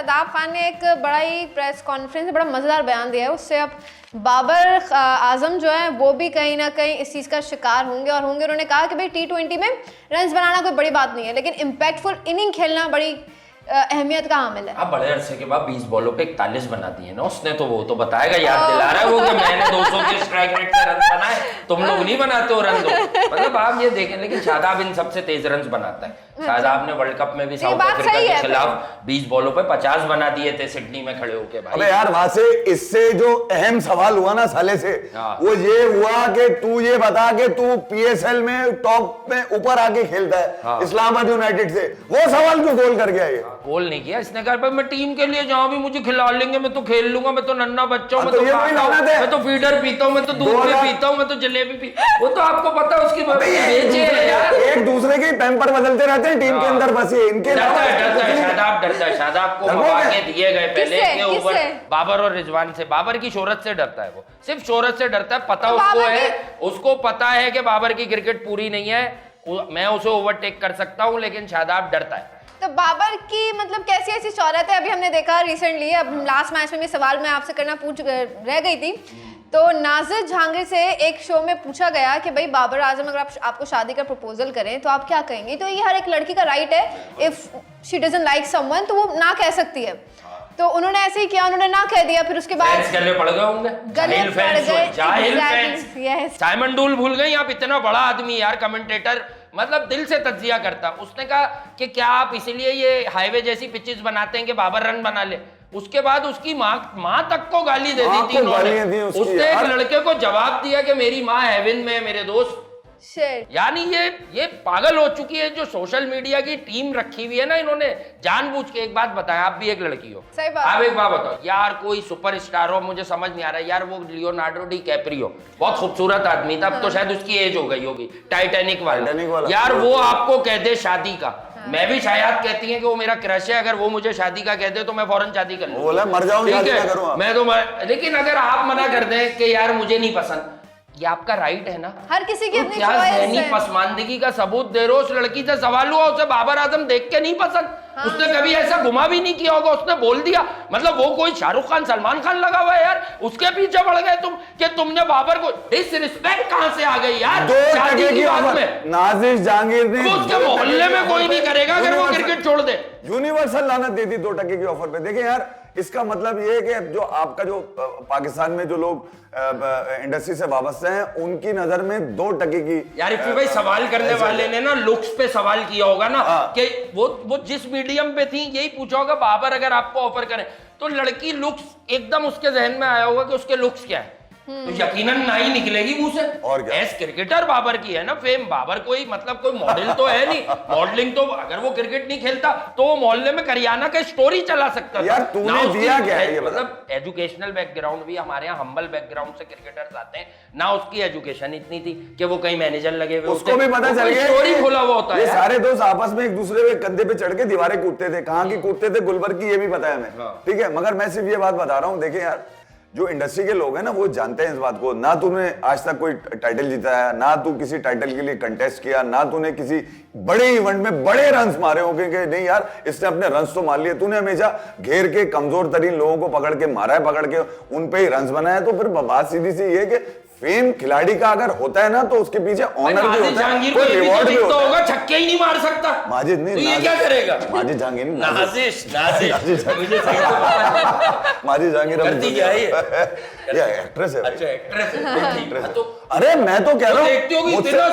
शादाब खान ने एक बड़ा ही प्रेस कॉन्फ्रेंस में बड़ा मज़ेदार बयान दिया है। उससे अब बाबर आजम जो है वो भी कहीं ना कहीं इस चीज़ का शिकार होंगे और होंगे। उन्होंने कहा कि भाई T20 में रन्स बनाना कोई बड़ी बात नहीं है, लेकिन इम्पैक्टफुल इनिंग खेलना बड़ी अहमियत का हामिल है। अब बड़े अरसे के बाद 20 बॉलों पे 41 बना दिए ना उसने, तो वो तो बताएगा, याद दिला रहा है वो कि मैंने 200 के स्ट्राइक रेट से रन बनाए, तुम लोग नहीं बनाते हो रन। तो मतलब आप ये देखें, लेकिन शादाब इन सबसे तेज रन बनाता है। शादाब ने वर्ल्ड कप में भी साउथ अफ्रीका के खिलाफ 20 बॉलों पे 50 बना दिए थे सिडनी में खड़े होके। भाई अबे यार वहां से इससे जो अहम सवाल हुआ ना साले से, वो ये हुआ कि तू ये बता कि तू PSL में टॉप में ऊपर आके खेलता है इस्लामाबाद यूनाइटेड से, वो सवाल क्यों गोल कर गया? ये गोल नहीं किया इसने, कहा भाई मैं टीम के लिए जहां भी मुझे खिला लेंगे मैं तो खेल लूंगा, मैं तो नन्ना बच्चा हूं, मैं तो फीडर पीता हूं, मैं तो दूध भी पीता हूं, मैं तो जलेबी पी, वो तो आपको पता है उसकी बेचे है यार। एक दूसरे के पैम्पर बदलते रहते हैं टीम के अंदर, बस ये इनके डरता है शादाब को मौका के दिए गए पहले के ऊपर बाबर और रिजवान से। बाबर की शोहरत से डरता है, वो सिर्फ शोहरत से डरता है। पता उसको है, उसको पता है कि बाबर की क्रिकेट पूरी नहीं है, मैं उसे ओवरटेक कर सकता हूं, लेकिन शादाब डरता है। तो बाबर की मतलब कैसी ऐसी शौहरत है, अभी हमने देखा रिसेंटली, अब लास्ट मैच में भी सवाल मैं आपसे करना रह गई थी। तो नाजिर जहांगीर से एक शो में पूछा गया कि भाई बाबर आजम अगर आपको शादी का प्रपोजल करें तो आप क्या कहेंगे? तो ये हर एक लड़की का राइट है, if she doesn't like someone तो वो ना कह सकती है। तो उन्होंने ऐसे ही किया, उन्होंने ना कह दिया, फिर उसके बाद गले पड़ गए होंगे, जाहिल फैंस। साइमन डूल भूल गई, आप इतना बड़ा आदमी यार, कमेंटेटर, मतलब दिल से तज्जिया करता। उसने कहा कि क्या आप इसीलिए ये हाईवे जैसी पिचेस बनाते हैं कि बाबर रन बना ले? उसके बाद उसकी माँ तक को गाली दे दी थी उन्होंने। उसने एक लड़के को जवाब दिया कि मेरी माँ हेवन में है मेरे दोस्त। यानी ये पागल हो चुकी है। जो सोशल मीडिया की टीम रखी हुई है ना, इन्होंने जानबूझ के। एक बात बताएं, आप भी एक लड़की हो, आप एक बात बताओ यार, कोई सुपरस्टार हो, मुझे समझ नहीं आ रहा यार, वो लियोनार्डो डी कैप्रियो बहुत खूबसूरत आदमी था, अब तो शायद उसकी एज हो गई होगी, टाइटैनिक वाला यार, वो आपको कह दे शादी का, मैं भी शायद कहती है कि वो मेरा क्रश है, अगर वो मुझे शादी का कहते तो मैं फौरन शादी कर लूं, मर जाऊं, ठीक है मैं तो लेकिन अगर आप मना कर दें कि यार मुझे नहीं पसंद, ये आपका राइट है ना, हर किसी की अपनी चॉइस है। पसमानदगी का सबूत दे रहे हो। उस लड़की से सवाल हुआ, उसे बाबर आजम देख के नहीं पसंद, उसने कभी ऐसा गुमा भी नहीं किया होगा, उसने बोल दिया। मतलब वो कोई शाहरुख खान सलमान खान लगा हुआ है यार, उसके पीछे बढ़ गए तुम कि तुमने बाबर को। डिसरिस्पेक्ट कहां से आ गई यार शादी की बात में? नाजिर जहांगीर ने उसके मोहल्ले में कोई नहीं करेगा अगर वो क्रिकेट छोड़ दे। यूनिवर्सल लानत दे दी 2% की ऑफर पे। देखिए यार, इसका मतलब ये है कि जो आपका जो पाकिस्तान में जो लोग इंडस्ट्री से वाबस्ते हैं, उनकी नजर में 2% की यार इफ़ी भाई, सवाल करने वाले ने ना लुक्स पे सवाल किया होगा ना, कि वो जिस मीडियम पे थी यही पूछा होगा, बाबर अगर आपको ऑफर करें, तो लड़की लुक्स एकदम उसके जहन में आया होगा कि उसके लुक्स क्या है, तो यकीनन ना ही निकलेगी मुंह से। और एज क्रिकेटर बाबर की है ना फेम, बाबर कोई मतलब कोई मॉडल तो है नहीं, मॉडलिंग तो अगर वो क्रिकेट नहीं खेलता तो वो मोहल्ले में करियाना का स्टोरी चला सकता था यार। तूने दिया क्या है ये मतलब एजुकेशनल बैकग्राउंड भी, हमारे यहाँ हम्बल बैकग्राउंड से क्रिकेटर्स आते हैं ना, उसकी एजुकेशन इतनी थी कि वो कहीं मैनेजर लगे हुए, उसको भी पता चल गया स्टोरी खोला हुआ होता है। सारे दोस्त आपस में एक दूसरे के कंधे पे चढ़ के दीवारें कूदते थे, कहाँ की कूदते थे गुलबर्ग की, ये भी पता है हमें, ठीक है। मगर मैं सिर्फ ये बात बता रहा हूँ, देखिए यार, जो इंडस्ट्री के लोग हैं ना, वो जानते हैं इस बात को। ना तूने आज तक कोई टाइटल जीता है, ना तू किसी टाइटल के लिए कंटेस्ट किया, ना तूने किसी बड़े इवेंट में बड़े रन्स मारे हो, क्योंकि नहीं यार इसने अपने रन्स तो मार लिए। तूने हमेशा घेर के कमजोर तरीन लोगों को पकड़ के मारा है, पकड़ के उन पे ही रन्स बनाया। तो फिर बात सीधी सी ये कि फेम खिलाड़ी का अगर होता है ना, तो उसके पीछे ऑनर भी होता है, कोई रिवॉर्ड भी होगा। छक्के ही नहीं मार सकता माजिद, नहीं तो ये क्या करेगा? माजिद जहांगीर, माजिद जहांगीर ये एक्ट्रेस है। अच्छा एक्ट्रेस है। तो अरे मैं तो कह रहा हूँ, देखते हो कि इतना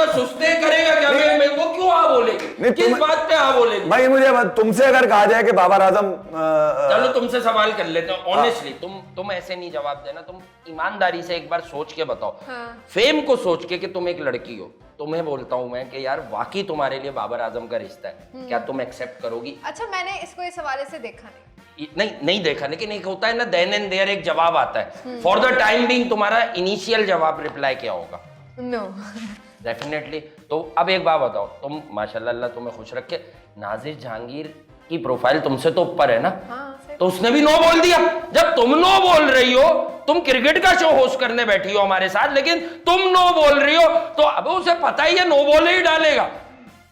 सुस्ते करेगा क्या? मैं वो क्यों आ बोलेगी, किस बात पे आ बोलेगी? भाई मुझे तुमसे अगर कहा जाए कि बाबर आजम, चलो तुमसे सवाल कर लेते हैं ऑनेस्टली, तुम ऐसे नहीं जवाब देना, तुम ईमानदारी से एक बार सोच के बताओ, फेम को सोच के कि तुम एक लड़की हो, तुम्हें बोलता हूं मैं कि यार वाकई तुम्हारे लिए बाबर आजम का रिश्ता है, क्या तुम एक्सेप्ट करोगी? अच्छा, मैंने इसको इस हवाले से देखा नहीं देखा, लेकिन एक होता है ना देन एंड देयर एक जवाब आता है। फॉर द टाइम बीइंग तुम्हारा इनिशियल जवाब रिप्लाई क्या होगा? No definitely. तो अब एक बात बताओ, तुम माशाल्लाह अल्लाह तुम्हें खुश रखे, नाजिर जहांगीर की प्रोफाइल तुमसे तो ऊपर है ना, तो उसने भी नो बोल दिया। जब तुम नो बोल रही हो, तुम क्रिकेट का शो होस्ट करने बैठी हो हमारे साथ, लेकिन तुम नो बोल रही हो, तो अब उसे पता ही है नो बोले ही डालेगा।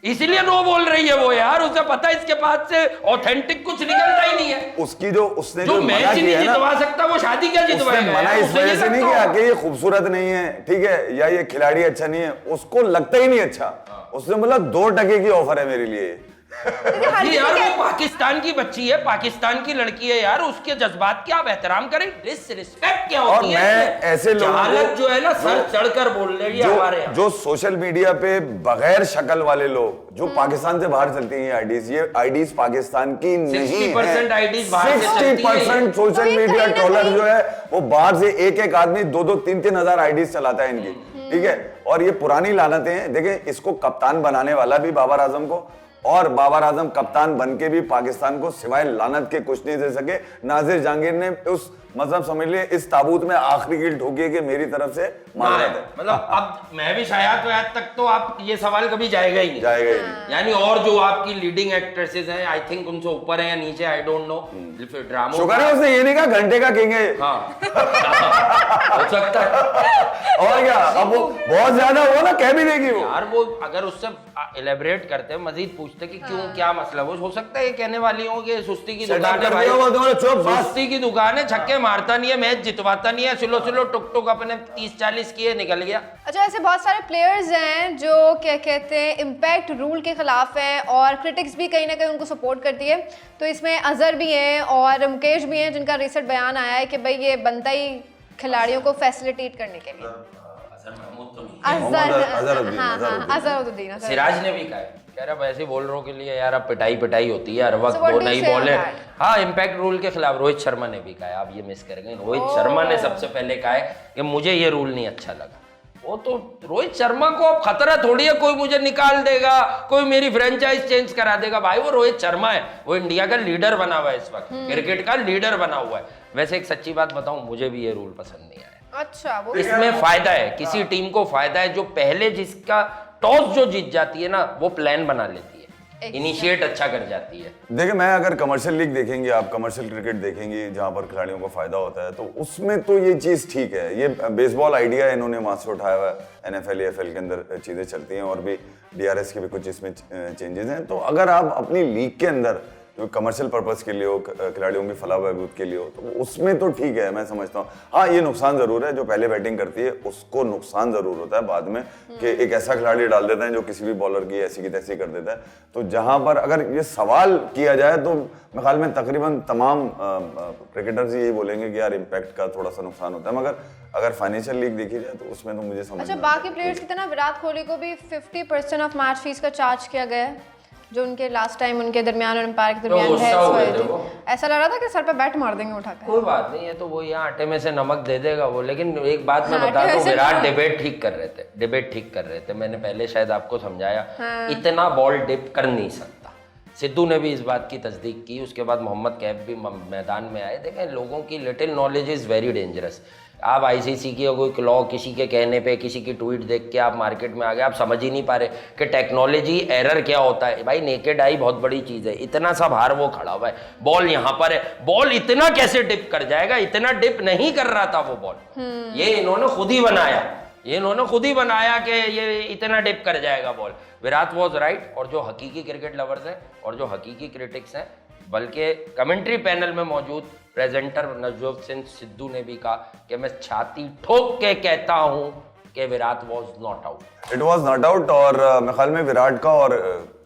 इसीलिए नो बोल रही है वो यार, उसे पता है इसके पास से ऑथेंटिक कुछ निकलता ही नहीं है। उसकी जो उसने जो मैच नहीं जितवा सकता वो शादी क्या जितवाएगा? मना इस वजह से नहीं किया कि ये खूबसूरत नहीं है, ठीक है, या ये खिलाड़ी अच्छा नहीं है, उसको लगता ही नहीं अच्छा। उसने बोला 2% की ऑफर है मेरे लिए। यार वो पाकिस्तान की बच्ची है, पाकिस्तान की लड़की है यार, उसके जज्बात की आप एहतराम करें। डिसरिस्पेक्ट क्या होती है? मैं ऐसे लोगों जो है ना सर चढ़कर बोल रही है हमारे यहाँ। जो सोशल मीडिया पे बगैर शक्ल वाले लोग जो पाकिस्तान से बाहर चलती हैं आईडीज, ये आईडीज पाकिस्तान की नहीं है। 60% आईडीज बाहर से चलती हैं। 60% सोशल मीडिया ट्रोलर जो है वो बाहर से एक आदमी 2-2, 3-3 हजार आईडीज चलाता है इनकी, ठीक है। और ये पुरानी लानतें हैं। देखें, इसको कप्तान बनाने वाला भी बाबर आजम को, और बाबर आजम कप्तान बनके भी पाकिस्तान को सिवाय लानत के कुछ नहीं दे सके। नाजिर जहांगीर ने उस मतलब समझ लिए इस ताबूत में आखिरी कील ठोकी है कि मेरी तरफ से मार है। मतलब अब मैं भी शायद तक तो आप ये सवाल कभी जाएगा ही नहीं, जाएगा ही नहीं। यानी और जो आपकी लीडिंग एक्ट्रेसेस हैं, आई थिंक उनसे ऊपर है या नीचे, आई डोंट नो। ड्रामा शुक्र है उसने ये नहीं कहा घंटे का किंग है। हाँ हो सकता है। और क्या, अब वो बहुत ज्यादा वो ना कह भी देगी वो यार। वो अगर उससे इलेबरेट करते मजीद पूछते कि क्यों, क्या मसला, वो हो सकता है ये कहने वाली हो कि सुस्ती की दुकान है भाई, सुस्ती की दुकान है, छक्के मारता नहीं है, मैच जितवाता नहीं है, सुलो टुक टुक अपने 30-40 किए निकल गया। अच्छा, ऐसे बहुत सारे प्लेयर्स हैं जो क्या कहते हैं इम्पैक्ट रूल के खिलाफ है और क्रिटिक्स भी कहीं ना कहीं उनको सपोर्ट करती है। तो इसमें अजहर भी हैं और मुकेश भी हैं, जिनका रिसेंट बयान आया है कि भाई ये बनता ही खिलाड़ियों को फैसिलिटेट करने के लिए। अजहरुद्दीन सिराज ने भी कहा है, कह रहा वैसे बॉलरों के लिए यार अब पिटाई होती है हर वक्त, वो नहीं बॉलर। हाँ, इम्पैक्ट रूल के खिलाफ रोहित शर्मा ने भी कहा है, आप ये मिस कर गए। रोहित शर्मा ने सबसे पहले कहा है कि मुझे ये रूल नहीं अच्छा लगा। वो तो रोहित शर्मा को अब खतरा थोड़ी है कोई मुझे निकाल देगा, कोई मेरी फ्रेंचाइज चेंज करा देगा। भाई वो रोहित शर्मा है, वो इंडिया का लीडर बना हुआ है इस वक्त, क्रिकेट का लीडर बना हुआ है। वैसे एक सच्ची बात बताऊं, मुझे भी ये रूल पसंद नहीं आया। अच्छा, वो इसमें फायदा है, किसी टीम को फायदा है जो पहले जिसका टॉस जो जीत जाती है ना, वो प्लान बना लेती है, इनिशिएट अच्छा कर जाती है। देखिए, मैं अगर कमर्शियल लीग देखेंगे, आप कमर्शियल क्रिकेट देखेंगे जहां पर खिलाड़ियों को फायदा होता है, तो उसमें तो ये चीज ठीक है। ये बेसबॉल आइडिया इन्होंने वहां से उठाया हुआ है, एनएफएल एएफएल के अंदर चीजें चलती हैं और भी डीआरएस के भी कुछ इसमें चेंजेस हैं। तो अगर आप अपनी लीग के अंदर जो कमर्शियल पर्पस के लिए हो, खिलाड़ियों की फलाह बहबूद के लिए हो, तो उसमें तो ठीक है, मैं समझता हूँ। हाँ, ये नुकसान जरूर है, जो पहले बैटिंग करती है उसको नुकसान जरूर होता है बाद में कि एक ऐसा खिलाड़ी डाल देता है जो किसी भी बॉलर की ऐसी की तैसी कर देता है। तो जहां पर अगर ये सवाल किया जाए तो मेरे ख्याल में तकरीबन तमाम क्रिकेटर्स यही बोलेंगे कि यार इम्पैक्ट का थोड़ा सा नुकसान होता है, मगर अगर फाइनेंशियल लीग देखी जाए तो उसमें तो मुझे समझ। अच्छा, बाकी प्लेयर्स की तरह विराट कोहली को भी 50% ऑफ मैच फीस का चार्ज किया गया है, जो उनके लास्ट टाइम उनके दरमियान और एम्पायर के दरमियान बहस हुई थी। ऐसा लग रहा था कि सर पे बैट मार देंगे उठाकर। कोई बात नहीं है, तो वो यहाँ आटे में से नमक दे देगा वो। लेकिन एक बात मैं बता दूं, विराट डिबेट ठीक कर रहे थे। मैंने पहले शायद आपको समझाया, इतना बॉल डिप कर नहीं सकता। सिद्धू ने भी इस बात की तस्दीक की, उसके बाद मोहम्मद कैफ भी मैदान में आए। देखें, लोगों की little knowledge is very dangerous. आप आईसीसी की कोई क्लॉ किसी के कहने पे, किसी की ट्वीट देख के आप मार्केट में आ गए, आप समझ ही नहीं पा रहे कि टेक्नोलॉजी एरर क्या होता है। भाई नेकेड आई बहुत बड़ी चीज़ है, इतना सा बाहर वो खड़ा हुआ है, बॉल यहाँ पर है, बॉल इतना कैसे डिप कर जाएगा? इतना डिप नहीं कर रहा था वो बॉल, ये इन्होंने खुद ही बनाया कि ये इतना डिप कर जाएगा बॉल। Virat was right. और जो हकीकी क्रिकेट लवर्स हैं और जो हकीकी क्रिटिक्स हैं, बल्कि कमेंट्री पैनल में मौजूद प्रेजेंटर नवजोत सिंह सिद्धू ने भी कहा कि मैं छाती ठोक के कहता हूं कि Virat was not out. It was not out. और मेरे ख्याल में विराट का और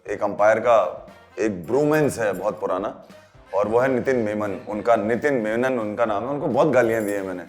एक अंपायर का एक ब्रूमेंस है बहुत पुराना, और वो है नितिन मेनन। उनका नाम है। उनको बहुत गालियां दी है मैंने,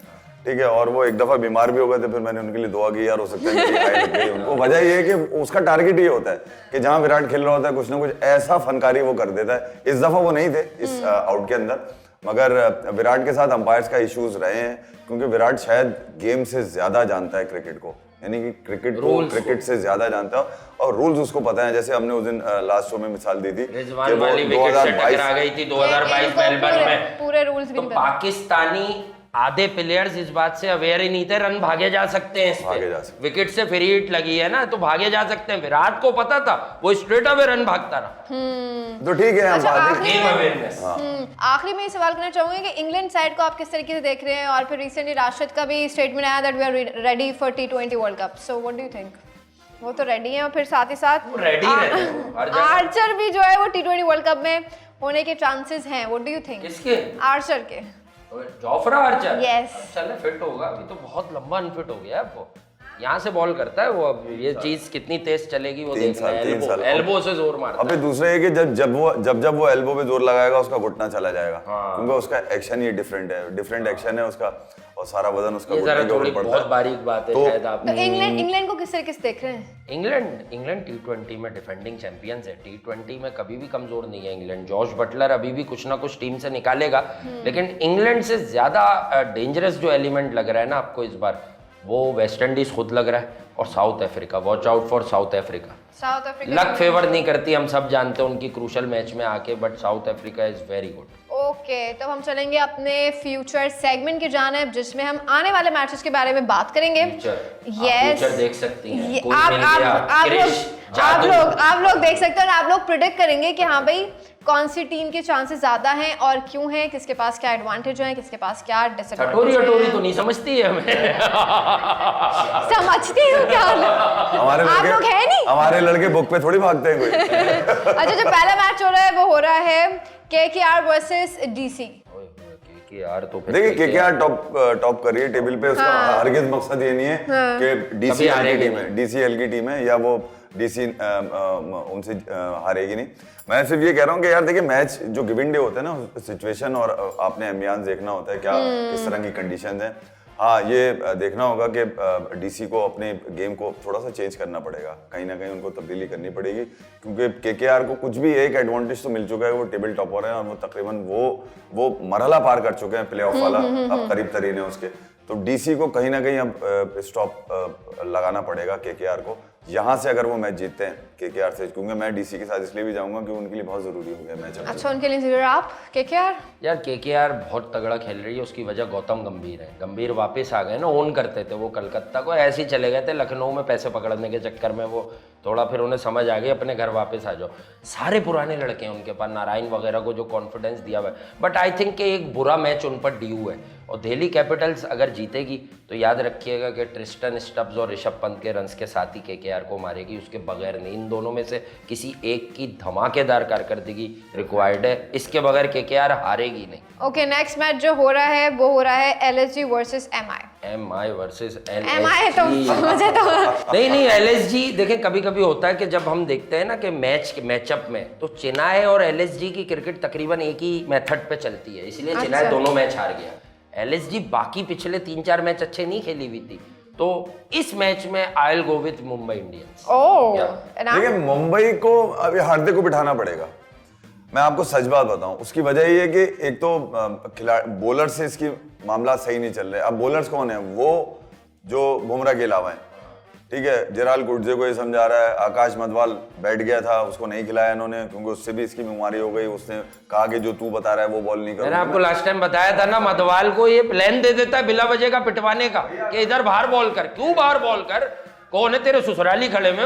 ठीक है। और वो एक दफा बीमार भी हो गए थे, फिर मैंने उनके लिए दुआ की, यार हो सकता है कि हाई लग गई उनको। वजह ये है कि उसका टारगेट ये होता है कि जहां विराट खेल रहा होता है कुछ ना कुछ ऐसा फनकारी वो कर देता है। इस दफा वो नहीं थे इस आउट के अंदर, मगर विराट के साथ अंपायर्स का इश्यूज रहे हैं, क्योंकि विराट शायद गेम से ज्यादा जानता है क्रिकेट को, यानी कि क्रिकेट से ज्यादा जानता है और रूल्स उसको पता है। जैसे हमने उस दिन लास्ट शो में मिसाल दी थी कि वो 2022 मेलबर्न में पूरे रूल्स भी पाकिस्तानी आधे प्लेयर्स इस बात से अवेयर ही नहीं थे, रन भागे जा सकते हैं इस पे, विकेट से फ्री हिट लगी है ना, तो भागे जा सकते हैं। विराट को पता था, वो स्ट्रेट अवे रन भागता रहा। तो ठीक है, अच्छा, गेम अवेयरनेस। आखिरी में ये सवाल करना चाहूंगी कि इंग्लैंड साइड को आप किस तरीके से देख रहे हैं, और फिर रिसेंटली राशिद का भी स्टेटमेंट आया that we are ready for T20 world cup, so what do you think? वो तो रेडी है और फिर साथ ही साथ रेडी रहते हैं हर जगह। आर्चर भी जो है वो T20 वर्ल्ड कप में होने के चांसेस हैं। What do you think? किसके? आर्चर के। Jofra Archer? Yes. चले फिट होगा, अभी तो बहुत लंबा अनफिट हो गया है वो। यहाँ से बॉल करता है वो, अब ये चीज कितनी तेज चलेगी वो देखना है। एल्बो से जोर मारता है। अबे दूसरे है कि जब वो एल्बो पे जोर लगाएगा उसका घुटना चला जाएगा, क्योंकि उसका एक्शन ही डिफरेंट एक्शन है उसका, और सारा वजन उसका घुटने के ऊपर पड़ता है। बहुत बारीक बात है शायद आप। तो इंग्लैंड को किस तरीके से देख रहे हैं? इंग्लैंड T20 में डिफेंडिंग चैंपियंस है। T20 में कभी भी कमजोर नहीं है इंग्लैंड। जॉश बटलर अभी भी कुछ ना कुछ टीम से निकालेगा, लेकिन इंग्लैंड से ज्यादा डेंजरस जो एलिमेंट लग रहा है ना आपको इस बार, वो वेस्ट इंडीज खुद लग रहा है और south Africa. Watch out for south Africa. South Africa luck favour नहीं करती, हम सब जानते हैं उनकी क्रूशल मैच में आके, but south Africa is very good. Okay, तो हम चलेंगे अपने फ्यूचर सेगमेंट की जानिब, जिसमें हम आने वाले मैचेस के बारे में बात करेंगे। फ्यूचर देख सकती हैं। कोई आप मिल गया, क्रिश, जादू। लोग देख सकते हैं और आप लोग प्रिडिक्ट करेंगे कि हाँ भाई कौन सी टीम के चांसेस ज्यादा हैं और क्यों हैं, किसके पास क्या एडवांटेज है, किसके पास क्या डिसएडवांटेज है। टटोरी तो नहीं समझती है हमें। समझती हूँ क्या आप लोग है नहीं। हमारे लड़के बुक पे थोड़ी भागते हैं कोई। अच्छा, जो पहला मैच हो रहा है वो हो रहा है KKR वर्सेस DC। यार तो फिर देखिए KKR टॉप कर रही है टेबल पे, उसका हरगिज मकसद ये नहीं है कि DCL की टीम है या वो DC उनसे हारेगी नहीं। मैं सिर्फ ये कह रहा हूँ कि यार देखिए मैच जो गिवन डे होता है ना, सिचुएशन और आपने एम्बियंस देखना होता है, क्या किस तरह की कंडीशंस हैं। हाँ, ये देखना होगा कि DC को अपने गेम को थोड़ा सा चेंज करना पड़ेगा, कहीं ना कहीं उनको तब्दीली करनी पड़ेगी, क्योंकि KKR को कुछ भी एक एडवांटेज तो मिल चुका है, वो टेबल टॉपर है और वो तकरीबन वो मरहला पार कर चुके हैं प्लेऑफ वाला, अब करीब तरीन है उसके। तो DC को कहीं ना कहीं अब स्टॉप लगाना पड़ेगा KKR को, यहाँ से अगर वो मैच जीतते हैं KKR से, क्योंकि मैं DC के साथ इसलिए भी जाऊंगा कि उनके लिए बहुत जरूरी हो गया मैच। अच्छा, उनके लिए जरूर आप KKR? यार KKR बहुत तगड़ा खेल रही है, उसकी वजह गौतम गंभीर है। गंभीर वापस आ गए ना, ओन करते थे वो कलकत्ता को, ऐसे ही चले गए थे लखनऊ में पैसे पकड़ने के चक्कर में, वो थोड़ा फिर उन्हें समझ आ गई अपने घर वापस आ जाओ। सारे पुराने लड़के हैं उनके पास, नारायण वगैरह को जो कॉन्फिडेंस दिया हुआ है, बट आई थिंक कि एक बुरा मैच उन पर ड्यू है। और दिल्ली कैपिटल्स अगर जीतेगी तो याद रखिएगा कि ट्रिस्टन स्टब्स और ऋषभ पंत के रन्स के साथ ही KKR को मारेगी, उसके बगैर नहीं। इन दोनों में से किसी एक की धमाकेदार कारकर्दगी रिक्वायर्ड है, इसके बगैर KKR हारेगी नहीं। ओके, नेक्स्ट मैच जो हो रहा है वो हो रहा है LSG versus MI versus LSG। MI तो मुझे तो नहीं LSG देखें, कभी कभी होता है कि जब हम देखते हैं ना कि मैचअप में, तो चेन्नई और LSG की क्रिकेट तकरीबन एक ही मेथड पे चलती है, इसलिए चेन्नई दोनों मैच हार गया। LSG बाकी पिछले 3-4 मैच अच्छे नहीं खेली हुई थी, तो इस मैच में I will go with Mumbai Indians. देखिए मुंबई को अभी हार्दिक को बिठाना पड़ेगा। मैं आपको सच बात बताऊं, उसकी वजह ये है कि एक तो बॉलर से इसकी मामला सही नहीं चल रहे। अब बॉलर्स कौन है? वो जो बुमराह के अलावा है, ठीक है। जेराल गुडजे को ये समझा रहा है, आकाश मधवाल बैठ गया था, उसको नहीं खिलाया इन्होंने क्योंकि उससे भी इसकी बीमारी हो गई। उसने कहा कि जो तू बता रहा है वो बॉल नहीं कर। मैंने आपको लास्ट टाइम बताया था ना, मधवाल को ये प्लान दे देता है बिला वजह का पिटवाने का कि इधर बाहर बॉल कर। क्यों बाहर बॉल कर? कौन है तेरे ससुराली खड़े में?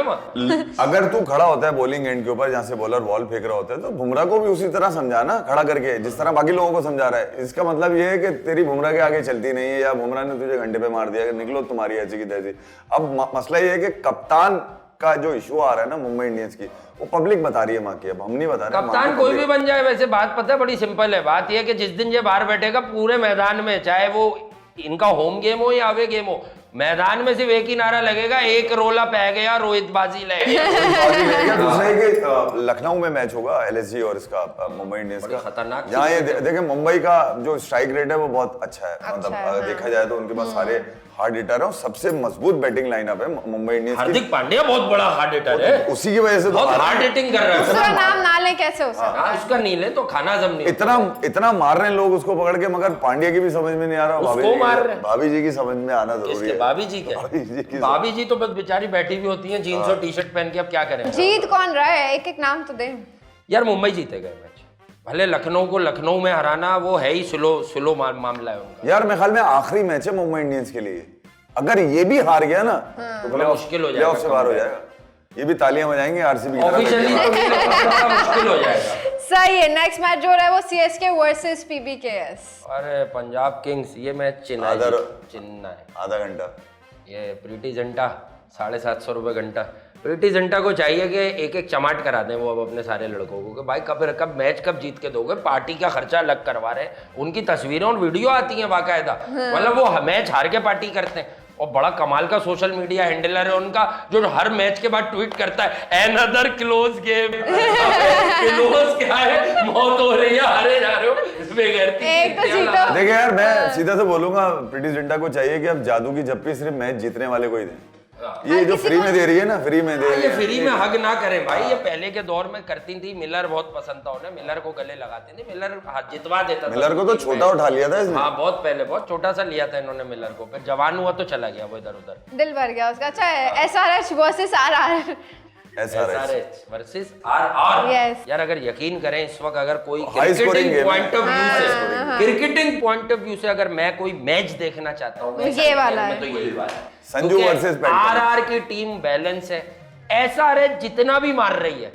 अगर तू खड़ा होता है बॉलिंग एंड के ऊपर जहां से बॉलर बॉल फेंक रहा होता है, तो बुमराह को भी उसी तरह समझाना खड़ा करके, जिस तरह बाकी लोगों को समझा रहा है। इसका मतलब ये है कि तेरी बुमराह के आगे चलती नहीं है, या बुमराह ने तुझे घंटे पे मार दिया, निकलो तुम्हारी ऐसी की तैसी। अब मसला ये है कि कप्तान का जो इशू आ रहा है ना मुंबई इंडियंस की, वो पब्लिक बता रही है माँ की, अब हम नहीं बता रहे। कप्तान कोई भी बन जाए, वैसे बात पता है बड़ी सिंपल है। बात यह है कि जिस दिन ये बाहर बैठेगा पूरे मैदान में, चाहे वो इनका होम गेम हो या अवे गेम हो, मैदान में सिर्फ एक ही नारा लगेगा, एक रोला पै गया, रोहित बाजी ले गया। दूसरा कि लखनऊ में मैच होगा LSG और इसका मुंबई इंडियंस का, खतरनाक। यहाँ ये देखें मुंबई का जो स्ट्राइक रेट है वो बहुत अच्छा है, मतलब देखा जाए तो उनके पास सारे हार्ड हिटर है और सबसे मजबूत बैटिंग लाइनअप है मुंबई इंडियंस की। हार्दिक पांड्या बहुत बड़ा हार्ड हिटर है, उसी की वजह से तो हार्ड हिटिंग कर रहा है। उसका नाम ना ले कैसे हो सकता है? उसका नहीं ले तो खाना हजम नहीं। इतना मार रहे हैं लोग उसको पकड़ के, मगर पांड्या की भी समझ में नहीं आ रहा। भाभी जी की समझ में आना जरूरी है। भाभी जी क्या? भाभी जी तो बस बेचारी बैठी भी होती है जीन्स और टी-शर्ट पहन के, अब क्या करें। जीत कौन रहा है? एक एक नाम तो दे यार। मुंबई जीतेगा मैच, भले लखनऊ को लखनऊ में हराना वो है ही स्लो मामला है उनका। यार मेरे ख्याल में आखिरी मैच है मुंबई इंडियंस के लिए, अगर ये भी हार गया ना तो बड़ा मुश्किल हो जाएगा, से बाहर हो जाएगा। ये भी तालियां बजाएंगे RCB की ऑफिशियली, तो मुश्किल हो जाएगा। सही है। नेक्स्ट मैच जो हो रहा है वो CSK वर्सेस PBKS। अरे पंजाब किंग्स, ये मैच चेन्नई आधा घंटा, ये प्रीति जिंटा 750 रुपए घंटा। प्रीति जिंटा को चाहिए कि एक एक चमाट करा दें वो अब अपने सारे लड़कों को कि भाई कब मैच कब जीत के दोगे, पार्टी का खर्चा अलग करवा रहे हैं, उनकी तस्वीरें और वीडियो आती हैं बाकायदा, मतलब वो मैच हार के पार्टी करते हैं। और बड़ा कमाल का सोशल मीडिया हैंडलर है उनका, जो हर मैच के बाद ट्वीट करता है एनदर क्लोज गेम। क्लोज क्या है, मौत हो रही है, हारे जा रहे हो, इसमें देखिए यार, मैं सीधा से बोलूंगा प्रीति जिंटा को चाहिए कि अब जादू की जप्पी सिर्फ मैच जीतने वाले को ही दें। ये जो फ्री में दे रही है ना, फ्री में दे रही ये है, फ्री में हग ना करें भाई। ये पहले के दौर में करती थी, मिलर बहुत पसंद था उन्हें, मिलर को गले लगाते थे, मिलर जितवा देता था। मिलर को तो छोटा उठा लिया था इसने। हाँ बहुत पहले बहुत छोटा सा लिया था इन्होंने मिलर को, फिर जवान हुआ तो चला गया वो इधर उधर, दिल भर गया उसका। अच्छा SRH versus RR, SRH versus RR। Yes. यार अगर यकीन करें इस वक्त अगर कोई High scoring cricketing game point of view से, हाँ। क्रिकेटिंग पॉइंट ऑफ व्यू से अगर मैं कोई मैच देखना चाहता हूँ ये वाला है। तो यही वाला है। संजू वर्सेस RR की टीम बैलेंस है, SRH जितना भी मार रही है,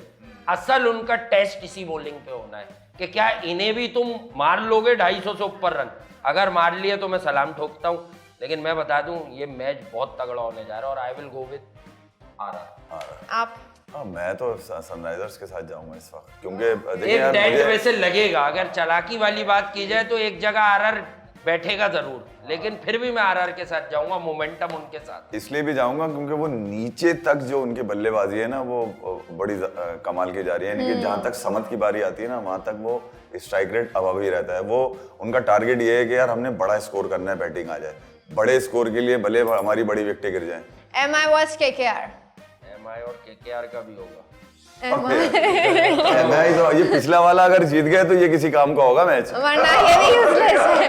असल उनका टेस्ट इसी बॉलिंग पे होना है कि क्या इन्हें भी तुम मार लोगे 250 से ऊपर रन। अगर मार लिए तो मैं सलाम ठोकता हूँ, लेकिन मैं बता दूं ये मैच बहुत तगड़ा होने जा रहा है और I will go with RR। आप? हाँ, मैं तो सनराइजर्स के साथ जाऊंगा इस वक्त, क्योंकि देखिए एक यार डेंट मुझे वैसे लगेगा, अगर चालाकी वाली बात की जाए तो एक जगह RR बैठेगा जरूर, लेकिन फिर भी मैं RR के साथ जाऊंगा, मोमेंटम उनके साथ इसलिए भी जाऊंगा क्योंकि वो नीचे तक जो उनकी बल्लेबाजी है ना, वो बड़ी कमाल की जा रही है। यानी कि जहां तक समत की बारी आती है ना, वहां तक वो स्ट्राइक रेट अबव ही रहता है। वो उनका टारगेट ये है कि यार हमने बड़ा स्कोर करना है, बैटिंग आ जाए, बड़े स्कोर के लिए भले हमारी बड़ी विकेटें गिर जाएं। MI versus KKR? MI और KKR का भी होगा। MI तो ये पिछला वाला अगर जीत गए तो ये किसी काम का होगा मैच, वरना ये भी यूजलेस है।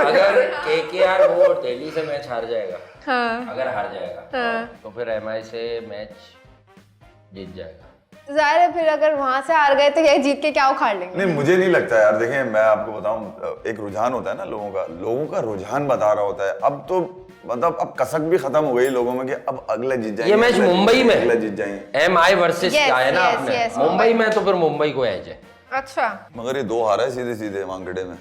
अगर KKR वो दिल्ली से मैच हार जाएगा, हाँ। अगर हार जाएगा हाँ। तो फिर MI से मैच जीत जाएगा। जाहिर है फिर अगर वहां से हार गए तो ये जीत के क्या उखाड़ लेंगे? नहीं मुझे नहीं लगता यार। देखिए मैं आपको बताऊं, एक रुझान होता है ना लोगों का रुझान बता रहा होता है। अब तो मतलब अब कसक भी खत्म हो गई लोगों में कि अब अगला जीत जाएंगे। ये मैच मुंबई में अगला जीत जाएंगे। MI वर्सेस Yes, क्या है ना yes, आपने yes, मुंबई में, तो फिर मुंबई को एज है। अच्छा, मगर ये 2 हारा है सीधे सीधे वानखेड़े में।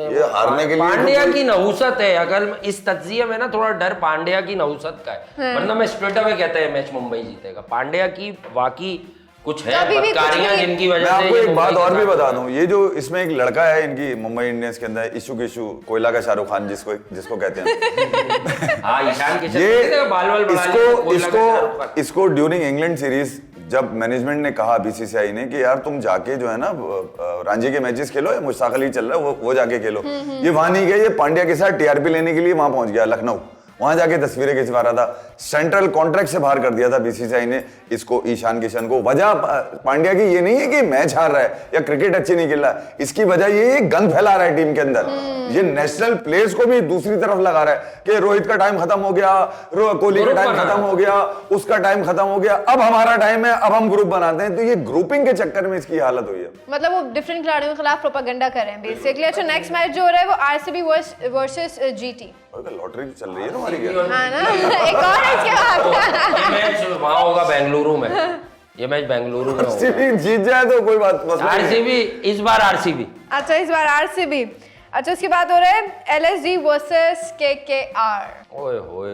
ये हारने के लिए पांड्या की नहुसत है। अगर इस तज्जिए में ना थोड़ा डर पांड्या की नहुसत का है, वरना मैं स्ट्रेट अवे कहता है मैच मुंबई जीतेगा। पांड्या की वाकई कुछ है बदकारियां जिनकी मैं वजह से आपको ये एक बात मुंबई और के भी साथ बता दूं, ये जो इसमें एक लड़का है इनकी मुंबई इंडियंस के अंदर, इशू कोयला का शाहरुख खान जिसको कहते हैं। हाँ, ईशान किशन ये बाल वाल बढ़ा लिया, कोयला का शाहरुख खान। इसको ड्यूरिंग इंग्लैंड सीरीज जब मैनेजमेंट ने कहा BCCI ने कि यार तुम जाके जो है ना रांची के मैचेस खेलो, मुश्ताक अली चल रहा है वो जाके खेलो, ये वहां नहीं गया। ये पांड्या के साथ TRP लेने के लिए वहां पहुंच गया लखनऊ, वहां जाके तस्वीरें खिंचवा रहा था। सेंट्रल कॉन्ट्रैक्ट से बाहर कर दिया था BCCI ने इसको, ईशान किशन को। वजह पांड्या की ये नहीं है कि मैच हार रहा है या क्रिकेट अच्छी नहीं खेल रहा है, इसकी वजह ये गंद फैला रहा है टीम के अंदर। ये नेशनल प्लेयर्स को भी दूसरी तरफ लगा रहा है कि रोहित का टाइम खत्म हो गया, कोहली का टाइम खत्म हो गया, उसका टाइम खत्म हो गया, अब हमारा टाइम है, अब हम ग्रुप बनाते हैं। तो ये ग्रुपिंग के चक्कर में इसकी हालत हुई है। मतलब वो डिफरेंट खिलाड़ियों के खिलाफ प्रोपेगेंडा कर रहे हैं बेसिकली। अच्छा, नेक्स्ट मैच जो हो रहा है वो RCB वर्सेस GT। लॉटरी चल रही है ना हमारी क्या? हाँ ना, एक और है इसके बाद। ये मैच वहां होगा बेंगलुरु में, ये मैच बेंगलुरु में होगा। RCB जीत जाए तो कोई बात मसला नहीं है। RCB इस बार RCB। अच्छा, इस बार RCB। अच्छा, उसके बाद हो रहा है LSG वर्सेस KKR। ओए होए,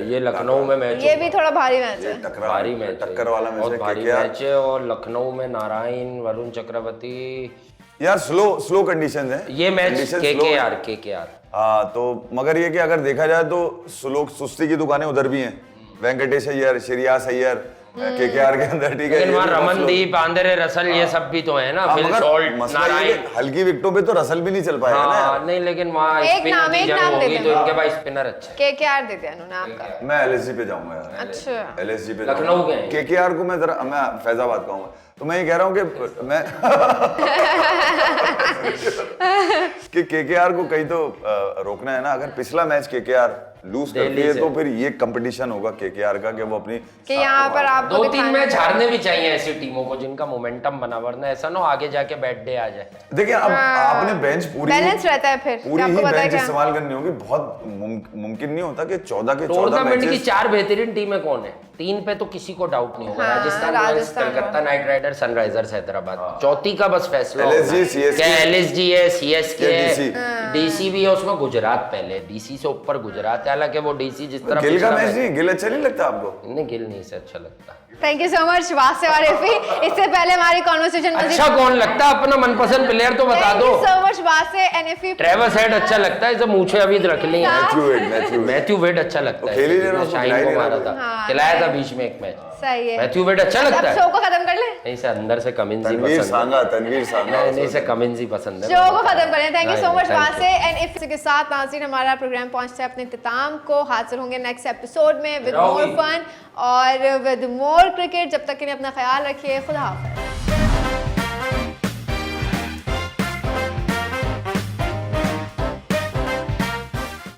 ये लखनऊ में मैच, ये भी थोड़ा भारी मैच है। भारी मैच, टक्कर वाला मैच बहुत है। भारी मैच है। और लखनऊ में नारायण, वरुण चक्रवर्ती, यार स्लो कंडीशंस हैं। ये मैच Conditions slow हैं। KKR। हाँ, तो मगर ये कि अगर देखा जाए तो सुस्ती की दुकानें उधर भी हैं। वेंकटेश अय्यर, श्रेयस अय्यर KKR के अंदर, ठीक है। लेकिन वहाँ रमनदीप, आंद्रे रसल, ये सब भी तो है ना, फिल सॉल्ट, नारायण। हल्की विकेटों पे तो रसल भी नहीं चल पाएगा ना यार। नहीं, लेकिन वहाँ एक स्पिनर नाम की जंग दे होगी देना। तो इनके पास स्पिनर अच्छा है। KKR दे दिया उन्होंने आपका। मैं LSG पे जाऊंगा यार। अच्छा, LSG पे लखनऊ के हैं। KKR को मैं फैजाबाद कहूंगा। तो मैं ये कह रहा हूँ कि मैं कि KKR को कहीं तो रोकना है ना। अगर पिछला मैच KKR लूज करती है तो फिर ये कंपटीशन होगा KKR का कि वो अपनी कि यहाँ पर आपको 2-3 मैच हारने भी चाहिए ऐसी टीमों को जिनका मोमेंटम बना, वरना ऐसा ना आगे जाके बैड डे आ जाए। देखिए अब आपने बेंच पूरी बैलेंस रहता है फिर, पूरी आपको ही पता है बेंच क्या? इस्तेमाल करनी होगी। बहुत मुमकिन नहीं होता कि 14 के 14 टूर्नामेंट की मैचेस 4 बेहतरीन टीमें कौन है? 3 पे तो किसी को डाउट नहीं होगा। हाँ, Rajasthan Royals, Calcutta Knight Rider, Sunrisers Hyderabad. चौथी का बस फैसला LSG, CSK, क्या LSG है, CSK है, DC DC भी है, उसमें गुजरात पहले, DC से ऊपर गुजरात है। हालांकि वो DC जिस तरह गिल का मैच नहीं, गिल अच्छा नहीं लगता आपको? नहीं, गिल नहीं से अच्छा लगता। थैंक यू सो मच वासे और इफी। इससे पहले हमारी कॉन्वर्सेशन अच्छा कौन लगता है अपना मनपसंद प्लेयर तो बता दो। Thank you so much Wasay and Iffi. Travis Head अच्छा लगता है, इसे मूछे अभी रख ली मैथ्यू मैथ्यू वेड अच्छा लगता है, खेल ही नहीं रहा, शाइन को मारा था, हाँ, खिलाया था बीच में एक मैच। सही है, मैथ्यू वेड अच्छा लगता है। शो को खत्म कर ले। नहीं से अंदर से कमिंस ही तनवीर पसंद है। सांगा, तनवीर सांगा। नहीं से कमिंस ही पसंद है। शो को खत्म करें। Thank you so much Thank you. Wasay and Iffi के साथ नाज़रीन हमारा प्रोग्राम पहुंचता है अपने इख्तिताम को। हाजिर होंगे नेक्स्ट एपिसोड में विद मोर फन और विद मोर क्रिकेट। जब तक के लिए अपना ख्याल रखिए। खुदा हाफ़िज़।